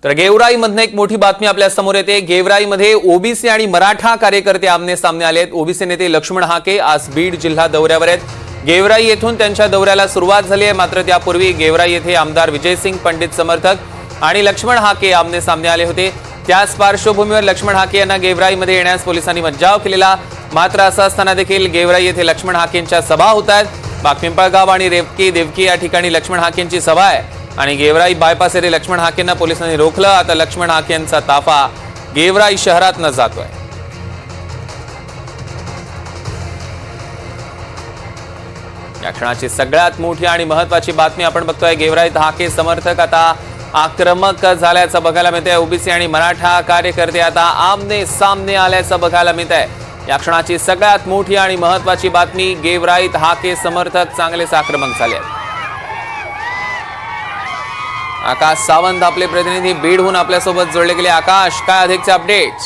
तर गेवराईमधून एक मोठी बातमी आपल्या समोर येते। गेवराईमध्ये ओबीसी आणि मराठा कार्यकर्ते आमने सामने आले आहेत। ओबीसी नेते लक्ष्मण हाके आज बीड जिल्हा दौऱ्यावर आहेत। गेवराई येथून त्यांच्या दौऱ्याला सुरुवात झाली आहे, मात्र त्यापूर्वी गेवराई येथे आमदार विजयसिंग पंडित समर्थक आणि लक्ष्मण हाके आमने सामने आले होते। त्याच पार्श्वभूमीवर लक्ष्मण हाके यांना गेवराईमध्ये येण्यास पोलिसांनी मज्जाव केलेला। मात्र असं असताना देखील गेवराई येथे लक्ष्मण हाकेंच्या सभा होत आहेत। पिंपळगाव आणि रेवकी देवकी या ठिकाणी लक्ष्मण हाकेंची सभा आहे आणि गेवराई बायपास येथे लक्ष्मण हाकेंना पोलिसांनी रोखलं। आता लक्ष्मण हाकेंचा ताफा गेवराई शहरात न जातोय। या क्षणाची सगळ्यात मोठी आणि महत्त्वाची बातमी आपण बघतोय। गेवराईत हाके समर्थक आता आक्रमक झाल्याचं बघायला मिळतंय। ओबीसी आणि मराठा कार्यकर्ते आता आमने सामने आल्याचं बघायला मिळतंय। या क्षणाची सगळ्यात मोठी आणि महत्त्वाची बातमी, गेवराईत हाके समर्थक चांगलेच आक्रमक झाले आहेत। आकाश सावंत आपले प्रतिनिधी बीडहून आपल्यासोबत जोडले गेले। आकाश, काय अधिकचे अपडेट्स?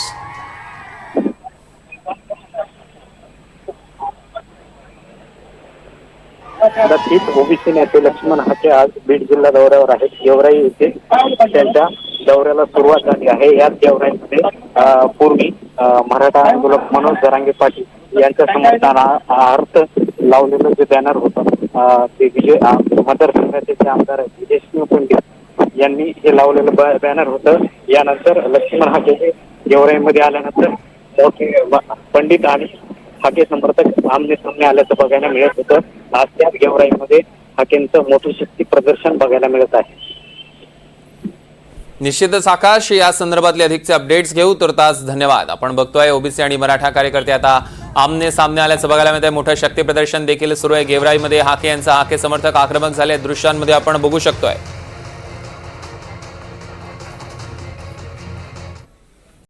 नक्कीच ओबीसी नेते लक्ष्मण हाके आज बीड जिल्हा दौऱ्यावर आहेत। गेवराई येथे त्यांच्या दौऱ्याला सुरुवात झाली आहे। याच गेवराईमध्ये पूर्वी मराठा आंदोलक मनोज जरांगे पाटील यांच्या समर्थनार्थ लावलेलं जे बॅनर होतं ते मतदारसंघाचे आमदार विजयसिंग पंडित यांनी हे लावलेलं बॅनर होतं। यानंतर लक्ष्मण हाके गेवराईमध्ये आल्यानंतर पंडित आणि हाके समर्थक आमने सामने आल्याचं बघायला मिळत होतं। आज त्याच गेवराईमध्ये हाकेंचं मोठं शक्ती प्रदर्शन बघायला मिळत आहे। निश्चितच आकाश, या संदर्भातले अधिकचे अपडेट्स घेऊ तर तास धन्यवाद। आपण बघतोय ओबीसी आणि मराठा कार्यकर्ते आता आमने सामने आल्याचं बघायला मिळतंय। मोठं शक्ती प्रदर्शन देखील सुरू आहे गेवराईमध्ये। हाके यांचा हाके समर्थक आक्रमक झाले दृश्यांमध्ये आपण बघू शकतोय।